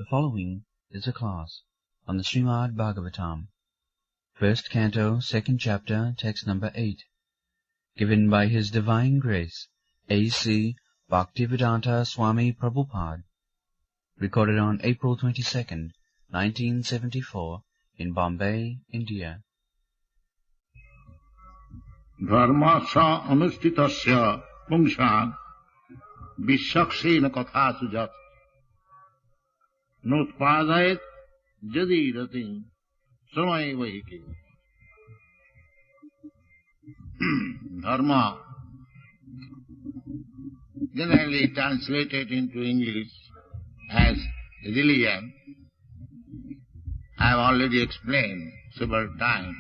The following is a class on the Srimad Bhagavatam, first canto, second chapter, text number 8, given by His Divine Grace, A.C. Bhaktivedanta Swami Prabhupada, recorded on April 22nd, 1974, in Bombay, India. Dharmasya anustitasya pungsha vishaksena katha sujat nutpadayat jadi ratin samay vahike. Dharma, generally translated into English as religion, I have already explained several times.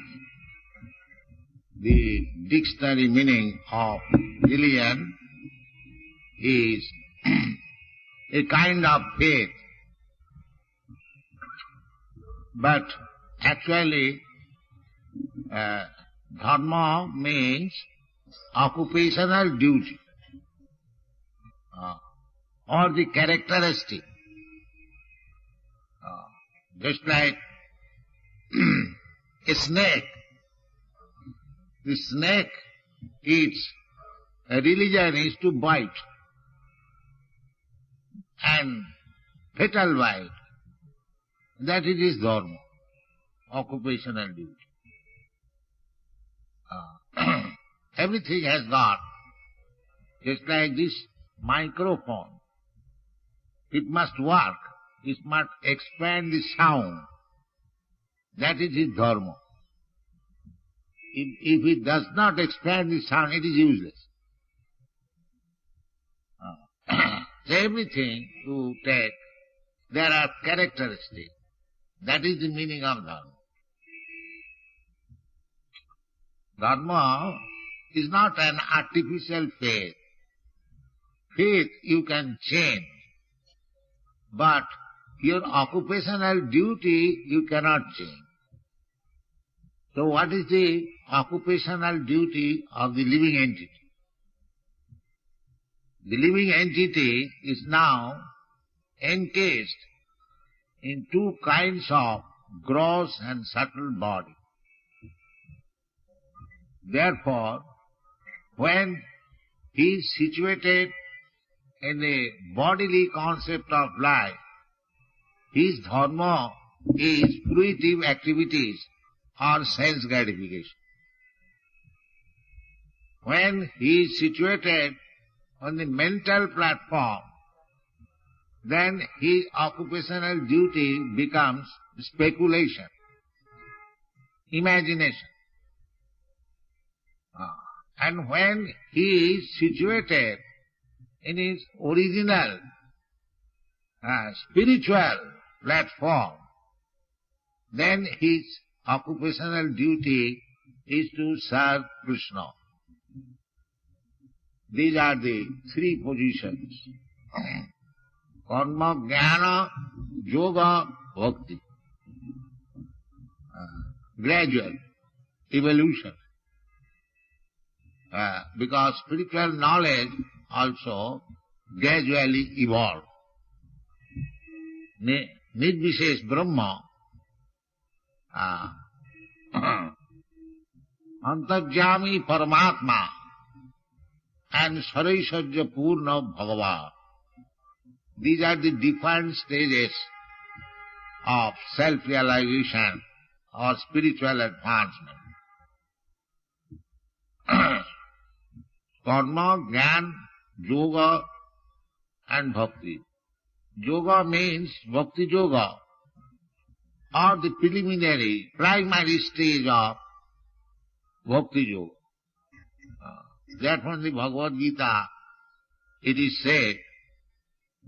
The dictionary meaning of religion is a kind of faith, but actually dharma means occupational duty or the characteristic. Just like a snake. The snake, its religion is to bite, and fatal bite. That it is dharma, occupational duty. Everything has got, just like this microphone. It must work, it must expand the sound. That is its dharma. If it does not expand the sound, it is useless. So everything you take, there are characteristics. That is the meaning of dharma. Dharma is not an artificial faith. Faith you can change, but your occupational duty you cannot change. So what is the occupational duty of the living entity? The living entity is now encased in two kinds of gross and subtle body. Therefore, when he is situated in a bodily concept of life, his dharma is fruitive activities or sense gratification. When he is situated on the mental platform, then his occupational duty becomes speculation, imagination. And when he is situated in his original spiritual platform, then his occupational duty is to serve Krishna. These are the three positions. Karma, Jnana, Yoga, Bhakti. Gradual evolution. Because spiritual knowledge also gradually evolves. Nirvishesh Brahma Antarjami Paramatma and Saraisajya Purna Bhagava. These are the different stages of self-realization or spiritual advancement. Karma, Jnana, Yoga and Bhakti. Yoga means Bhakti Yoga, or the preliminary, primary stage of Bhakti Yoga. Therefore in the Bhagavad Gita it is said,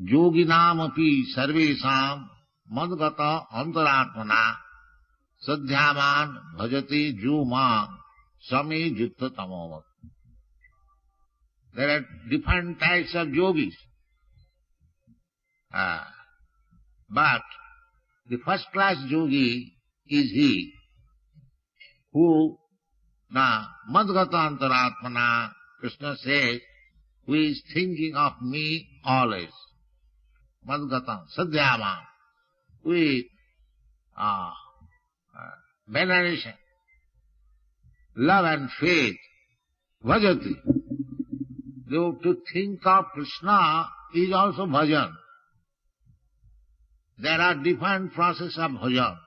Yoginam api sarvesam madgata antaratmana sadhyaman bhajati jumam sami jutta tamovat. There are different types of yogis. But the first class yogi is he who madgata antaratmana, Krishna says, who is thinking of me always. Madgata, sadhyama. with veneration, love and faith, bhajati. Though to think of Krishna is also bhajan. There are different processes of bhajan.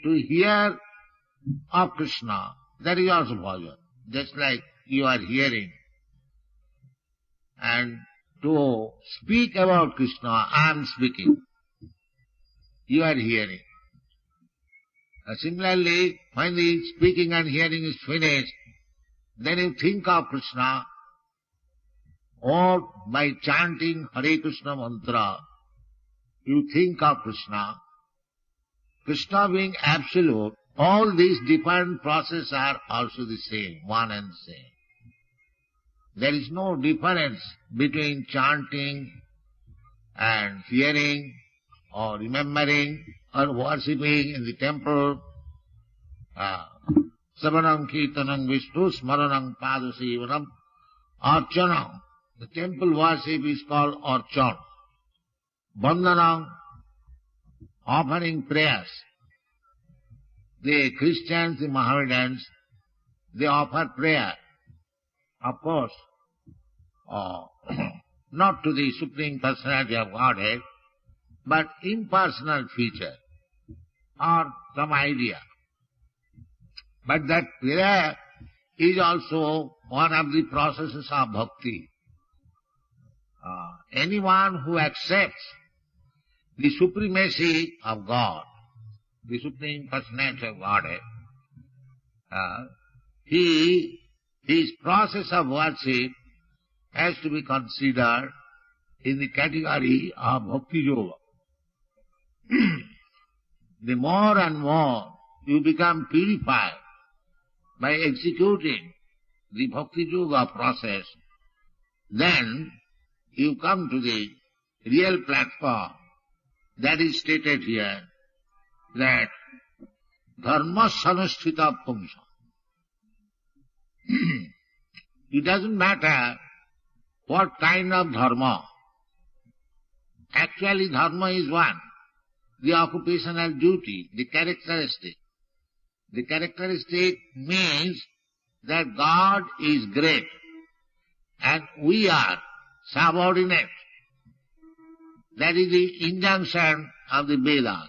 To hear of Krishna, that is also bhajan. Just like you are hearing. And to speak about Krishna, I am speaking. You are hearing. Similarly, when the speaking and hearing is finished, then you think of Krishna, or by chanting Hare Krishna mantra, you think of Krishna. Krishna being absolute, all these different processes are also the same, one and the same. There is no difference between chanting and hearing or remembering or worshipping in the temple. Savanam Kirtanam Vishnu Smaranam Padasevanam Archanam. The temple worship is called Archan. Bandhanam, offering prayers. The Christians, the Mohammedans, they offer prayer. Of course, not to the Supreme Personality of Godhead, but impersonal feature or some idea. But that prayer is also one of the processes of bhakti. Anyone who accepts the supremacy of God, the Supreme Personality of Godhead, his process of worship has to be considered in the category of bhakti yoga. The more and more you become purified by executing the bhakti yoga process, then you come to the real platform that is stated here, that dharma sanusthita pumsa. It doesn't matter what kind of dharma. Actually, dharma is one. The occupational duty, the characteristic. The characteristic means that God is great and we are subordinate. That is the injunction of the Vedas.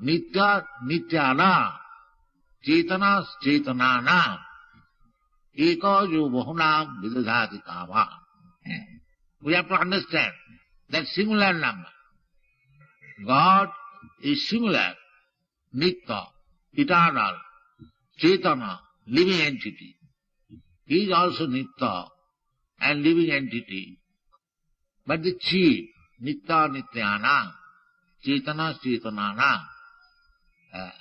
Nitya nityana, chetana chetanana, eko jo bahunam vidadhati kama. We have to understand that singular number. God is singular, nitya, eternal, chetana, living entity. He is also nitya and living entity. But the chief, nitya nityana, chetana chetanana,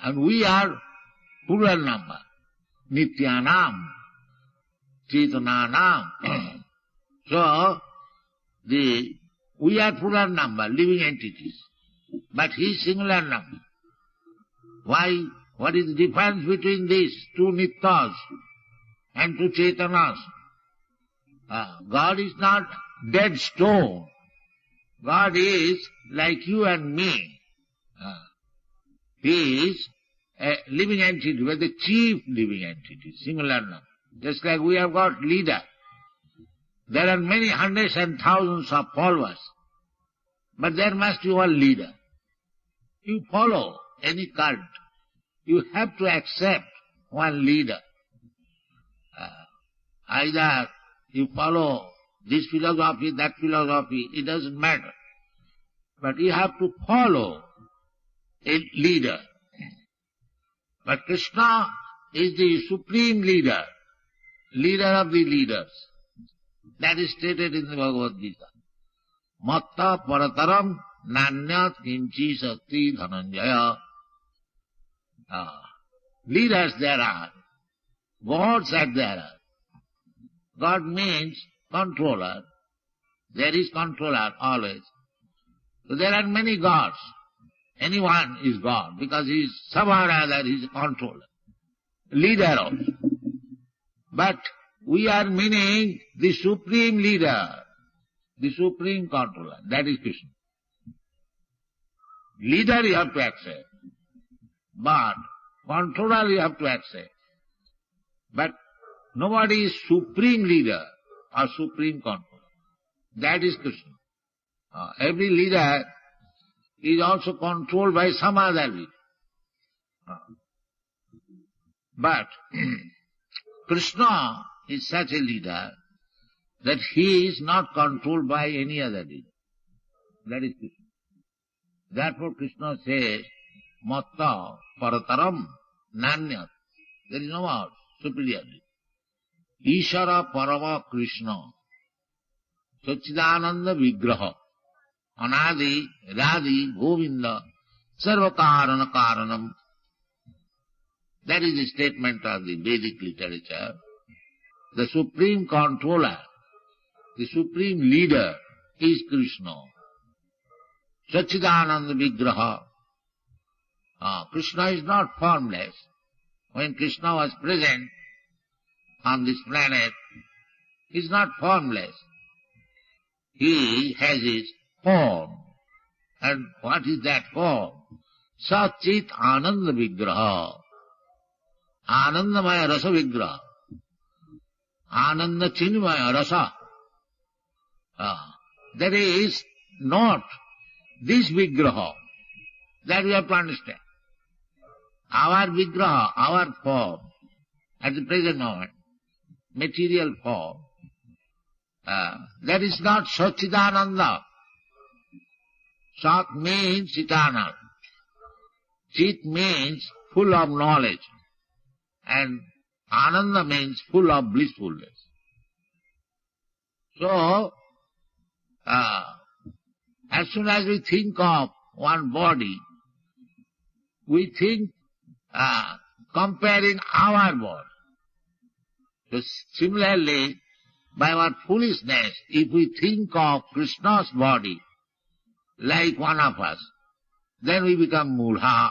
and we are plural number, nityanam, chetananam. So, we are plural number, living entities, but he is singular number. Why? What is the difference between these two nityas and two chetanas? God is not dead stone. God is like you and me. He is a living entity, but the chief living entity, singular number. Just like we have got leader. There are many hundreds and thousands of followers, but there must be one leader. You follow any cult, you have to accept one leader. Either you follow this philosophy, that philosophy, it doesn't matter. But you have to follow a leader. But Krishna is the supreme leader, leader of the leaders. That is stated in the Bhagavad Gita. Matta parataram nanyat kinchi sakti dhananjaya. Leaders there are, gods are there. God means controller. There is controller always. So there are many gods. Anyone is God because he is somehow or other he is a controller, leader also. But we are meaning the supreme leader, the supreme controller, that is Krishna. Leader you have to accept, but controller you have to accept. But nobody is supreme leader or supreme controller. That is Krishna. Every leader is also controlled by some other leader. But Krishna is such a leader that he is not controlled by any other leader. That is Krishna. Therefore Krishna says, Matta parataram nanyat. There is no more superiority. Ishara parama Krishna. Sachidananda vigraha. Anadi, Radhi, Govinda, Sarvakarana Karanam. That is the statement of the Vedic literature. The supreme controller, the supreme leader is Krishna. Sachidananda Vigraha. Krishna is not formless. When Krishna was present on this planet, he is not formless. He has his form. And what is that form? Sachit Ananda Vigraha. Anandamaya Rasa Vigraha. Ananda Chinmaya Rasa. That is not this Vigraha. That we have to understand. Our Vigraha, our form, at the present moment, material form, that is not Sachidananda. Sat means eternal. Chit means full of knowledge. And Ananda means full of blissfulness. So, as soon as we think of one body, we think comparing our body. So similarly, by our foolishness, if we think of Krishna's body like one of us, then we become mudha.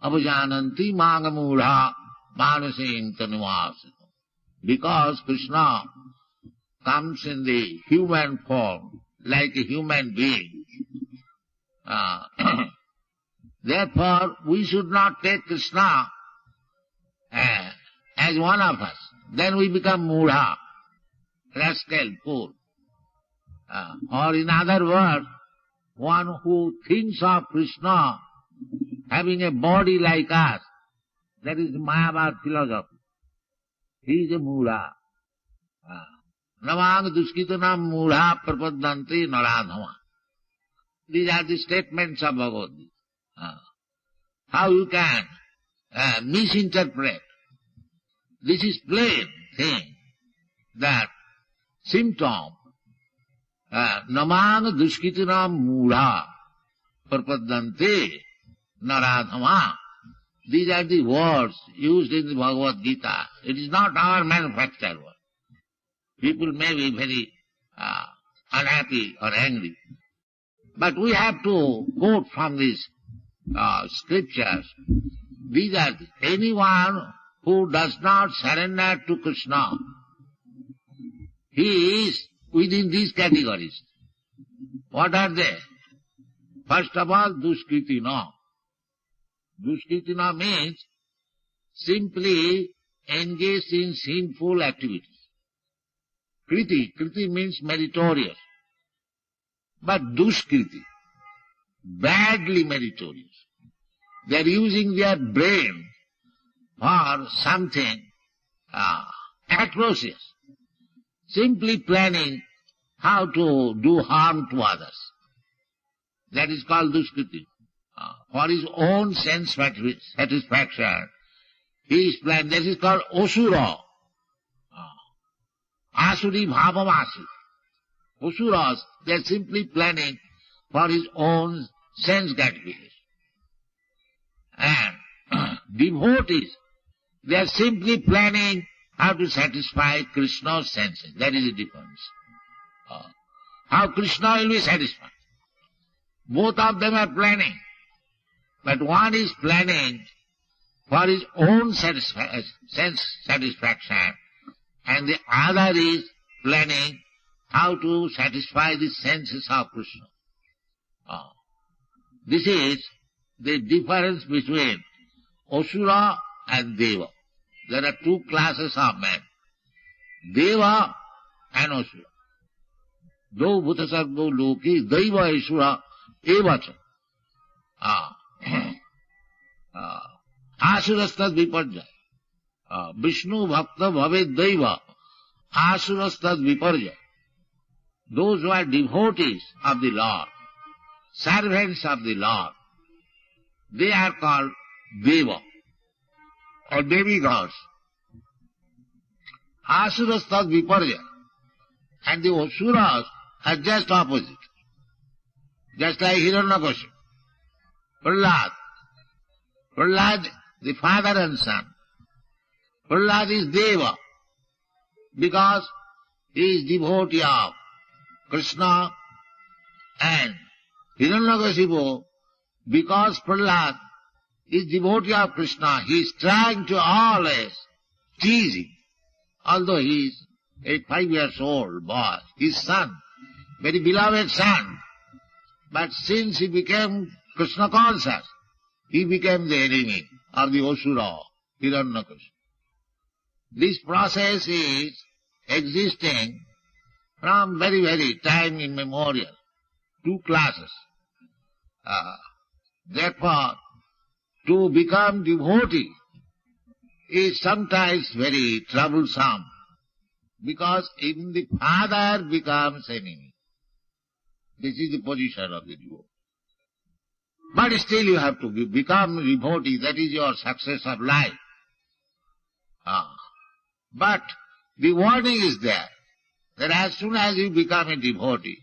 Apajananti manga mudha manasim tanuvasana. Because Krishna comes in the human form, like a human being. Therefore, we should not take Krishna as one of us. Then we become mudha, rascal, fool. Or in other words, one who thinks of Krishna having a body like us, that is Mayavad philosophy. He is a mudha. Namang duskitanam mudha prapadanti naradhama. These are the statements of Bhagavad Gita. How you can misinterpret. This is plain thing, that symptom, namang duskitanam mudha prapadanti naradhama. These are the words used in the Bhagavad Gita. It is not our manufactured word. People may be very unhappy or angry. But we have to quote from these scriptures. These are anyone who does not surrender to Krishna, he is within these categories. What are they? First of all, duskritina. Duskritina means simply engaged in sinful activities. Kriti means meritorious. But duskriti, badly meritorious. They are using their brain for something atrocious. Simply planning how to do harm to others. That is called duskriti. For his own sense satisfaction, he is planning. That is called osura. Asuri bhavamasi. Osuras, they are simply planning for his own sense gratification. And devotees, they are simply planning how to satisfy Krishna's senses. That is the difference. How Krishna will be satisfied. Both of them are planning. But one is planning for his own sense satisfaction, and the other is planning how to satisfy the senses of Krishna. This is the difference between Asura and Deva. There are two classes of men, Deva and Asura. Do bhutasargo loki daiva asura evacha. Asurastad viparjaya. Vishnu bhakta bhave daiva. Asurastad viparjaya. Those who are devotees of the Lord, servants of the Lord, they are called Deva or demigods. Asurastad viparjaya. And the Asuras are just opposite. Just like Hiranyakashipu. Prahlad, the father and son. Prahlad is Deva because he is devotee of Krishna, and Hiranyakashipu because Prahlad is devotee of Krishna. He is trying to always tease him, although he is a 5 years old boy, his son, very beloved son. But since he became Krishna conscious, he became the enemy of the Asura, Hiranyakashipu. This process is existing from very, very time immemorial. Two classes. Therefore, to become devotee is sometimes very troublesome, because even the father becomes enemy. This is the position of the devotee. But still you have to become devotee, that is your success of life. But the warning is there, that as soon as you become a devotee,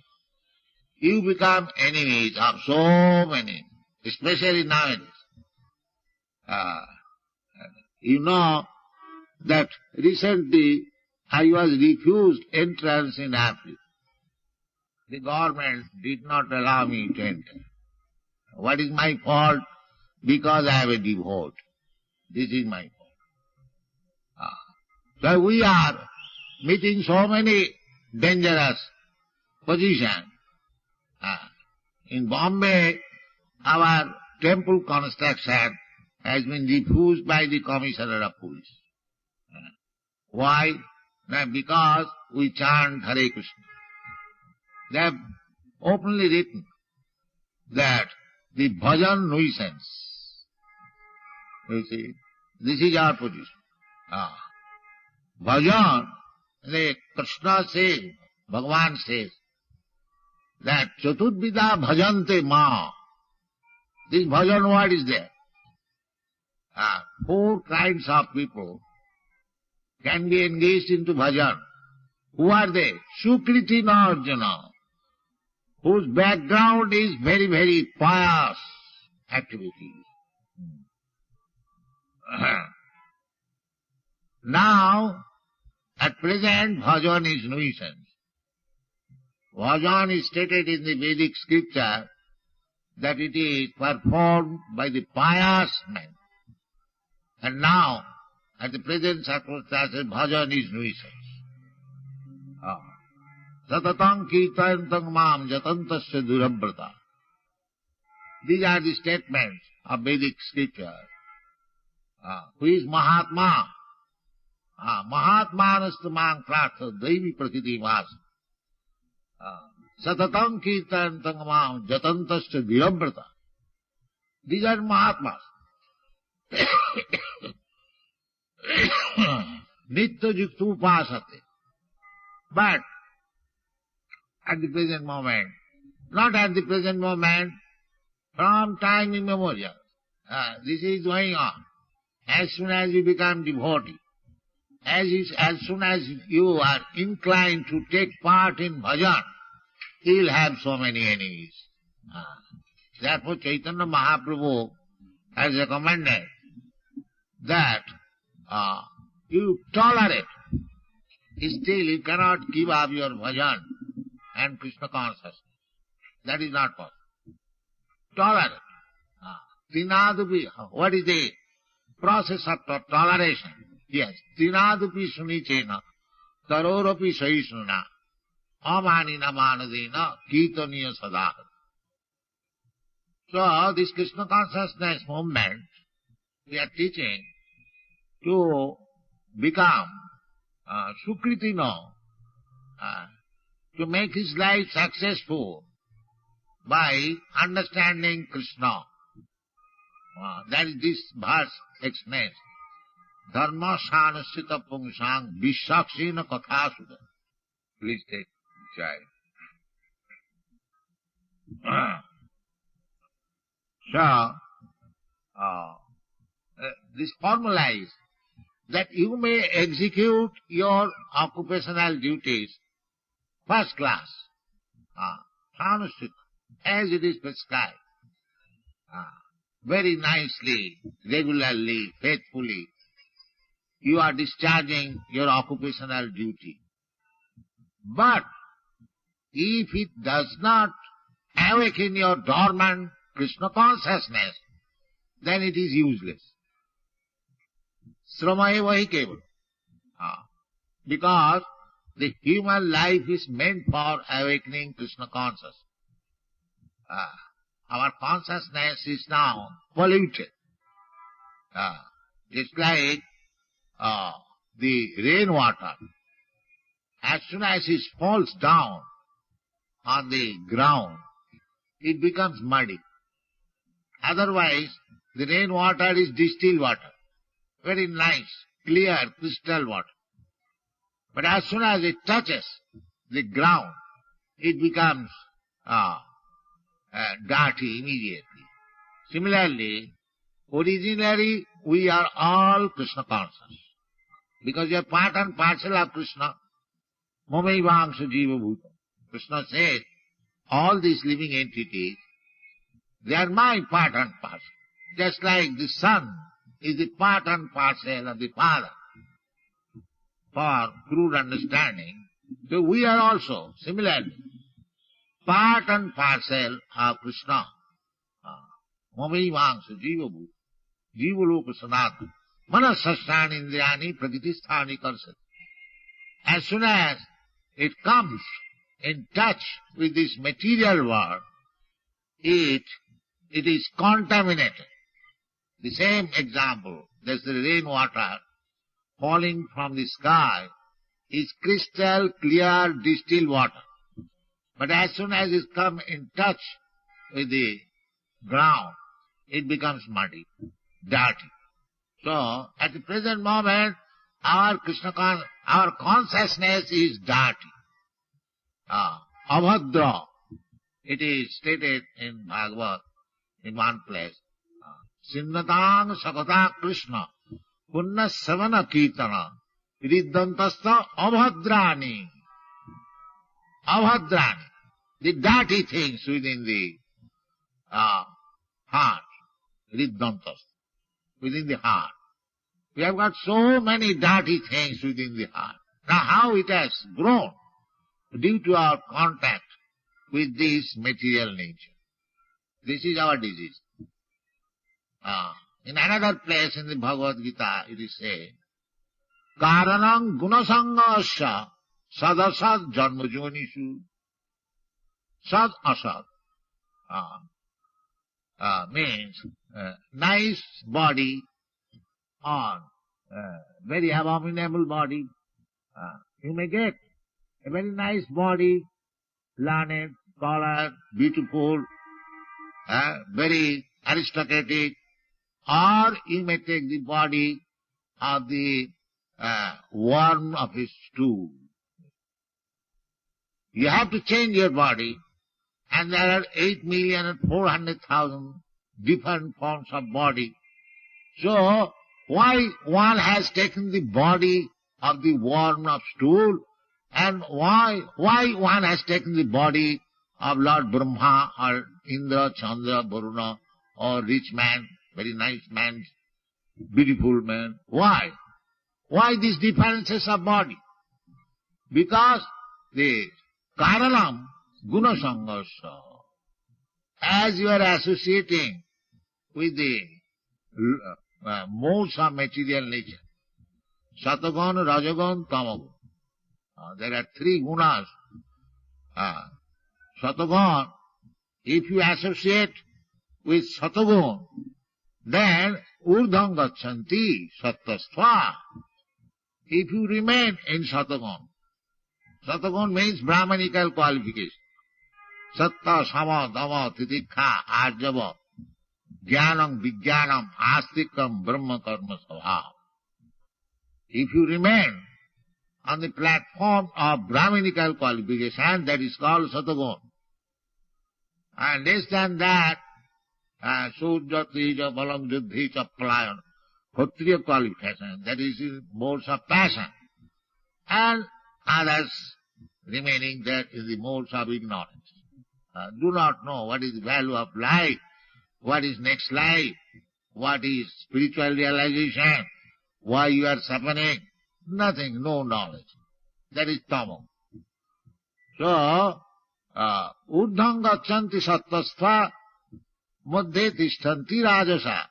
you become enemies of so many, especially nowadays. You know that recently I was refused entrance in Africa. The government did not allow me to enter. What is my fault? Because I am a devotee. This is my fault. So we are meeting so many dangerous positions. In Bombay, our temple construction has been refused by the Commissioner of Police. Why? Because we chant Hare Krishna. They have openly written that the bhajan nuisance. You see, this is our position. Bhajan, Krishna says, Bhagavan says, that Chaturvida bhajante ma. This bhajan word is there. 4 kinds of people can be engaged into bhajan. Who are they? Sukriti Arjuna, whose background is very, very pious activity. Now, at present, bhajan is nuisance. Bhajan is stated in the Vedic scripture that it is performed by the pious men. And now, at the present circumstances, bhajan is nuisance. Satatang kirtantang mam jatantasya durabrata. These are the statements of Vedic scripture. Who is Mahatma? Mahatmanastamang pratha daivi prakriti vas. Satatang kirtantang mam jatantasya durabrata. These are Mahatmas. Nitya juktu upasate. But at the present moment, not at the present moment, from time immemorial, this is going on. As soon as you become devotee, as soon as you are inclined to take part in bhajan, you will have so many enemies. Therefore Chaitanya Mahaprabhu has recommended that you tolerate. Still you cannot give up your bhajan and Krishna consciousness. That is not possible. Tolerate. Trinadupi, what is the process of toleration? Yes. Trinadupi sunichena, tarorapi sahisnuna, amanina manadena, kirtaniya sadha. So this Krishna consciousness movement, we are teaching to become Sukritino, to make his life successful by understanding Krishna. That is this verse explains. Dharma sanasita pungsang vishaksina kathasuda. Please take chai. So, this formula is that you may execute your occupational duties first class, as it is prescribed, very nicely, regularly, faithfully. You are discharging your occupational duty. But if it does not awaken your dormant Krishna consciousness, then it is useless. Srama eva hi kevala. Because the human life is meant for awakening Krishna consciousness. Our consciousness is now polluted. Just like the rainwater. As soon as it falls down on the ground, it becomes muddy. Otherwise, the rainwater is distilled water. Very nice, clear, crystal water. But as soon as it touches the ground, it becomes dirty immediately. Similarly, originally we are all Krishna conscious. Because we are part and parcel of Krishna. Mamaivangsha jiva bhuta. Krishna says, all these living entities, they are my part and parcel. Just like the son is the part and parcel of the father. For crude understanding, so we are also similarly part and parcel of Krishna. Mamaivangsha jiva bhuta. Jiva loka sanatana. Manasasthani indriyani prakritisthani karsati. As soon as it comes in touch with this material world, it is contaminated. The same example, there's the rainwater falling from the sky, is crystal clear distilled water. But as soon as it comes in touch with the ground, it becomes muddy, dirty. So, at the present moment, our consciousness is dirty. Abhadra. It is stated in Bhagavad, in one place. Sinnatang sakata Krishna, punna savana kirtana, riddantasta abhadrani. Abhadrani. The dirty things within the heart. Riddantasta. Within the heart. We have got so many dirty things within the heart. Now how it has grown? Due to our contact with this material nature. This is our disease. In another place in the Bhagavad Gita it is said, Karanam gunasangasya sadasad janmajonishu. Sad asad means nice body or very abominable body. You may get a very nice body, learned, scholar, beautiful, very aristocratic, or you may take the body of the worm of his stool. You have to change your body, and there are 8,400,000 different forms of body. So, why one has taken the body of the worm of stool, and why one has taken the body of Lord Brahma or Indra, Chandra, Varuna, or rich man, very nice man, beautiful man? Why? Why these differences of body? Because the Karanam Guna Sangasya, as you are associating with the modes of material nature, Satagun, Rajagun, Tamagun. There are three gunas. Satagun, if you associate with Satagun, then urdham gacchanti sattvastva. If you remain in Satagun, Satagun means Brahmanical qualification. Satta, sama, dama, titikha, arjava, jnanam, vijnanam, astikam, brahma karma sabha. If you remain on the platform of Brahminical qualification, that is called Satagun. And less than that, Surya, Teja, Balam, Juddhi, Chaplayan, Kshatriya qualification, that is in modes of passion. And others remaining there in the modes of ignorance. Do not know what is the value of life, what is next life, what is spiritual realization, why you are suffering. Nothing, no knowledge. That is tamo. So, urdham gacchanti sattvastva madhye tishtanti rajasa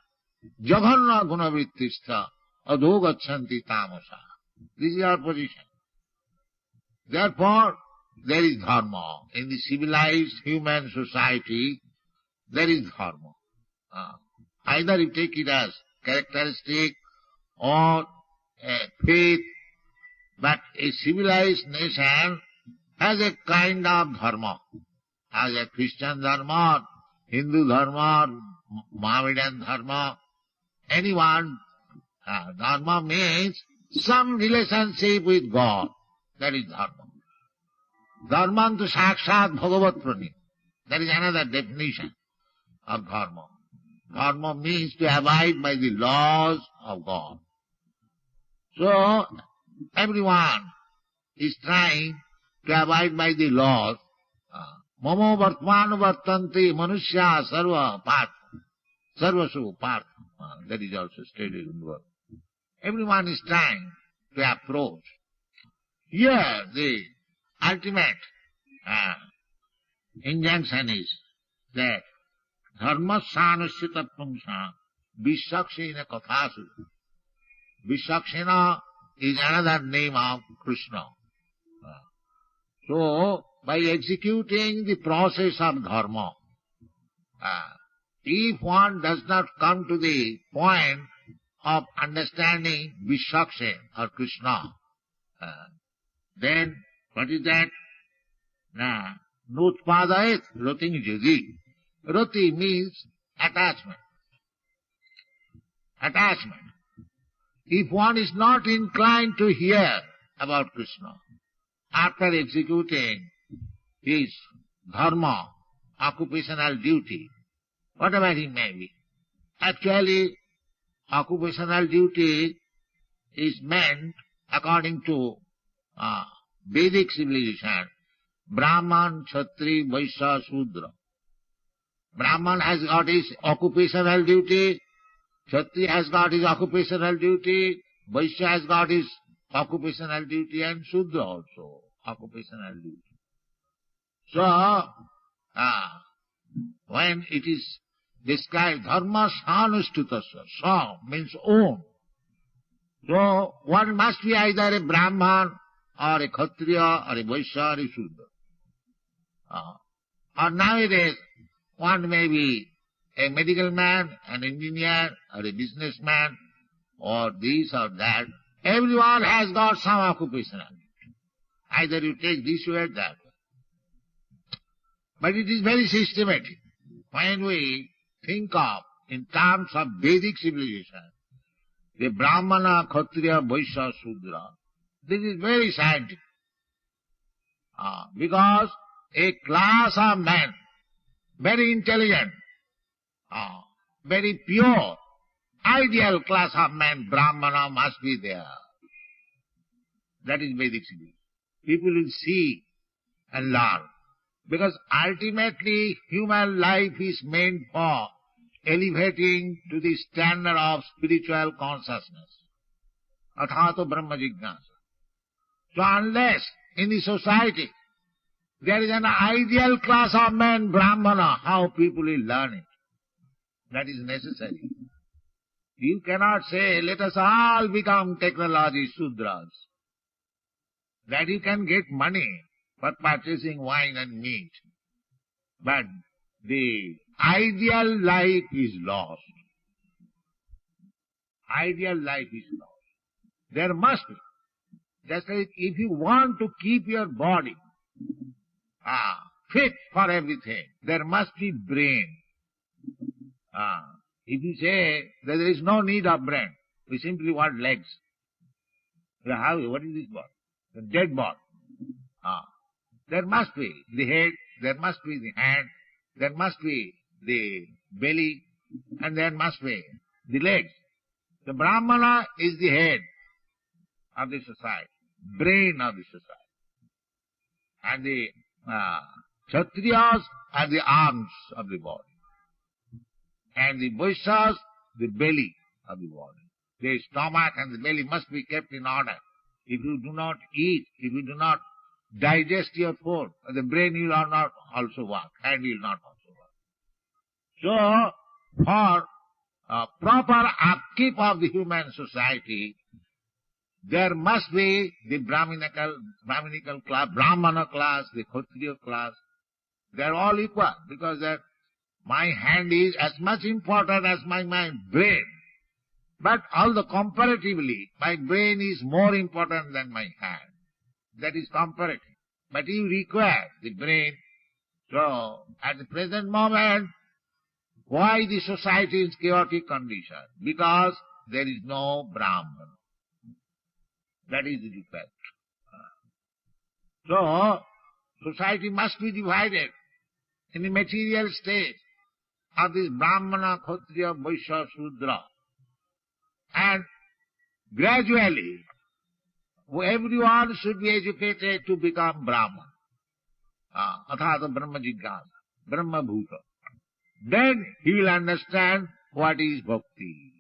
jaghanna gunavrittistha adho gacchanti tamasa. This is our position. Therefore, there is dharma. In the civilized human society, there is dharma. Either you take it as characteristic or faith, but a civilized nation has a kind of dharma. Has a Christian dharma, Hindu dharma, Mohammedan dharma, anyone. Dharma means some relationship with God. That is dharma. Dharmantu sakshat bhagavat prani. That is another definition of dharma. Dharma means to abide by the laws of God. So, everyone is trying to abide by the laws. Mamo vartmanu vartanti manusya sarva partha. Sarvasu partha. That is also stated in the word. Everyone is trying to approach. Here, the ultimate injunction is that dharma sanasya pumsa vishakshena kathasu. Vishakshena is another name of Krishna. So, by executing the process of dharma, if one does not come to the point of understanding Vishakshena or Krishna, then what is that? Nutpadayet roti jagi. Roti means attachment. Attachment. If one is not inclined to hear about Krishna, after executing his dharma, occupational duty, whatever he may be, actually occupational duty is meant according to Vedic civilization, Brahman, Kshatri, Vaishya, Shudra. Brahman has got his occupational duty, Kshatri has got his occupational duty, Vaishya has got his occupational duty, and Shudra also occupational duty. So, when it is described, dharma sanustutasya, sa means own. So, one must be either a Brahman or a Kshatriya or a Vaishya or a Shudra. Or nowadays, one may be a medical man, an engineer, or a businessman, or this or that. Everyone has got some occupation. Either you take this way or that way. But it is very systematic. When we think of, in terms of Vedic civilization, the Brahmana, Kshatriya, Vaishya, Shudra, this is very scientific. Because a class of men, very intelligent, very pure, ideal class of men, Brahmana must be there. That is Vedic civilization. People will see and learn. Because ultimately human life is meant for elevating to the standard of spiritual consciousness. Athato Brahma Jignasa. So unless in the society there is an ideal class of men, Brahmana, how people will learn it? That is necessary. You cannot say, let us all become technology Sudras. That you can get money for purchasing wine and meat. But the ideal life is lost. Ideal life is lost. There must be. Just like if you want to keep your body fit for everything, there must be brain. If you say that there is no need of brain, we simply want legs. What is this body? The dead body. There must be the head, there must be the hand, there must be the belly, and there must be the legs. The Brahmana is the head of the society, brain of the society. And the Kshatriyas are the arms of the body. And the Vaishyas, the belly of the body. The stomach and the belly must be kept in order. If you do not eat, if you do not digest your food, the brain will not also work, hand will not also work. So, for proper upkeep of the human society, there must be the Brahminical class, Brahmana class, the Kshatriya class. They are all equal, because that my hand is as much important as my brain. But although comparatively, my brain is more important than my hand. That is comparative. But you require the brain. So, at the present moment, why the society is chaotic condition? Because there is no Brahman. That is the defect. So, society must be divided in the material state of this Brahmana, Kshatriya, Vaishya, Shudra. And gradually, everyone should be educated to become Brahman. Athata Brahma Jigyasa, Brahma Bhuta. Then he will understand what is bhakti.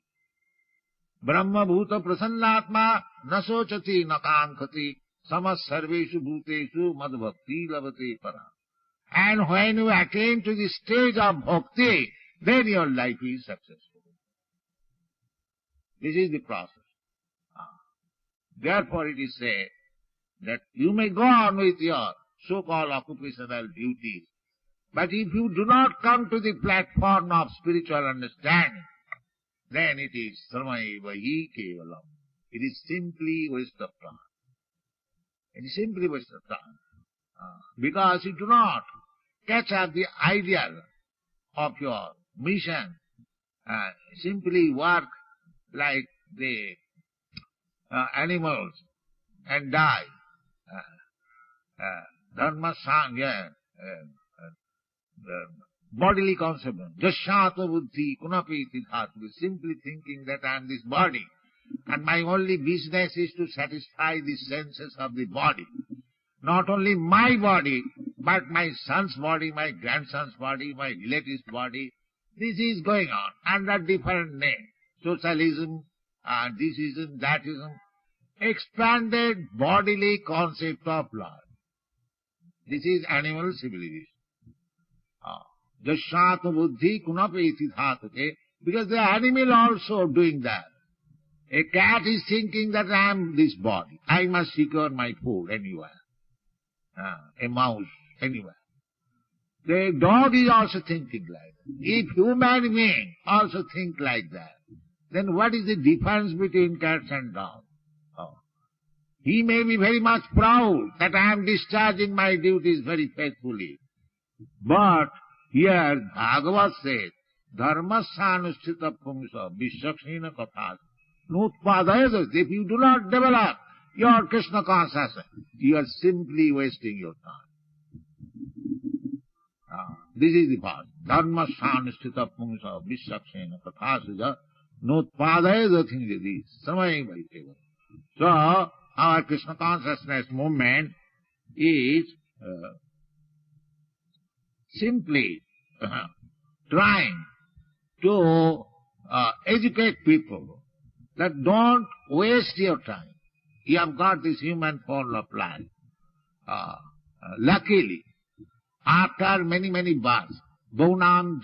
Brahma Bhuta Prasannatma Nasochati Nakankati Samas Sarveshu Bhuteshu Mad Bhakti Lavate Para. And when you attain to the stage of bhakti, then your life is successful. This is the process. Therefore it is said that you may go on with your so-called occupational duties, but if you do not come to the platform of spiritual understanding, then it is sarvaiva hi kevalam. It is simply waste of time. It is simply waste of time. Because you do not catch up the ideal of your mission, simply work like the animals and die. Dharma sangya, bodily concept. Jasyata buddhi kunapi tidhatu. Simply thinking that I am this body, and my only business is to satisfy the senses of the body. Not only my body, but my son's body, my grandson's body, my relative's body. This is going on under different names. Socialism, thisism, thatism. Expanded bodily concept of life. This is animal civilization. Jasyata buddhi kunapi tidhatu. Because the animal also doing that. A cat is thinking that I am this body. I must secure my food anywhere. A mouse anywhere. The dog is also thinking like that. If human being also think like that, then what is the difference between cats and dogs? He may be very much proud that I am discharging my duties very faithfully. But here Bhagavat says, Dharmasyanusthita pumsa vishakshena kathas nutpadayas. If you do not develop your Krishna consciousness, you are simply wasting your time. This is the part. Dharmasyanusthita pumsa vishakshena kathas nutpadayas thing is. So, our Krishna consciousness movement is simply trying to educate people that don't waste your time. You have got this human form of life. Luckily, after many births, Bhunam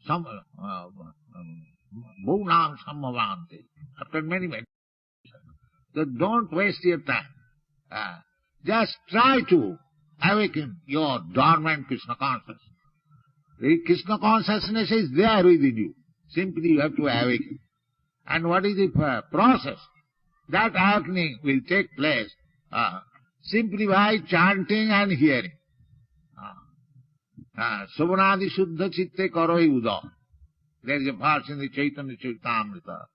Samavante, after many. So don't waste your time. Just try to awaken your dormant Krishna consciousness. The Krishna consciousness is there within you. Simply you have to awaken. And what is the process? That awakening will take place simply by chanting and hearing. Subhanadi Shuddha Chitte Karoi Uda. There is a verse in the Chaitanya Charitamrita.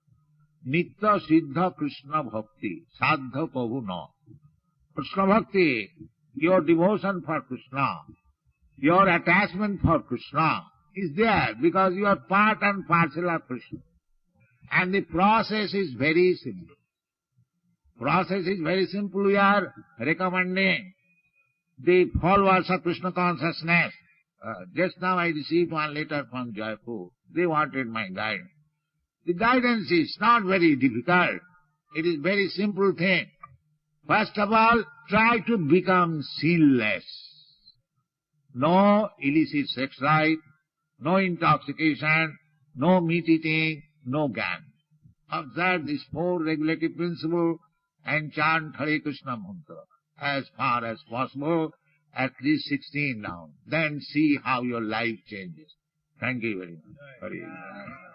Nitya Siddha Krishna Bhakti Sadha Prabhu Na. Krishna Bhakti, your devotion for Krishna, your attachment for Krishna is there because you are part and parcel of Krishna. And the process is very simple. Process is very simple. We are recommending the followers of Krishna consciousness. Just now I received one letter from Jaipur. They wanted my guidance. The guidance is not very difficult. It is very simple thing. First of all, try to become sinless. No illicit sex life, no intoxication, no meat eating, no gambling. Observe these 4 regulative principles and chant Hare Krishna mantra as far as possible, at least 16 rounds. Then see how your life changes. Thank you very much. Hare Krishna.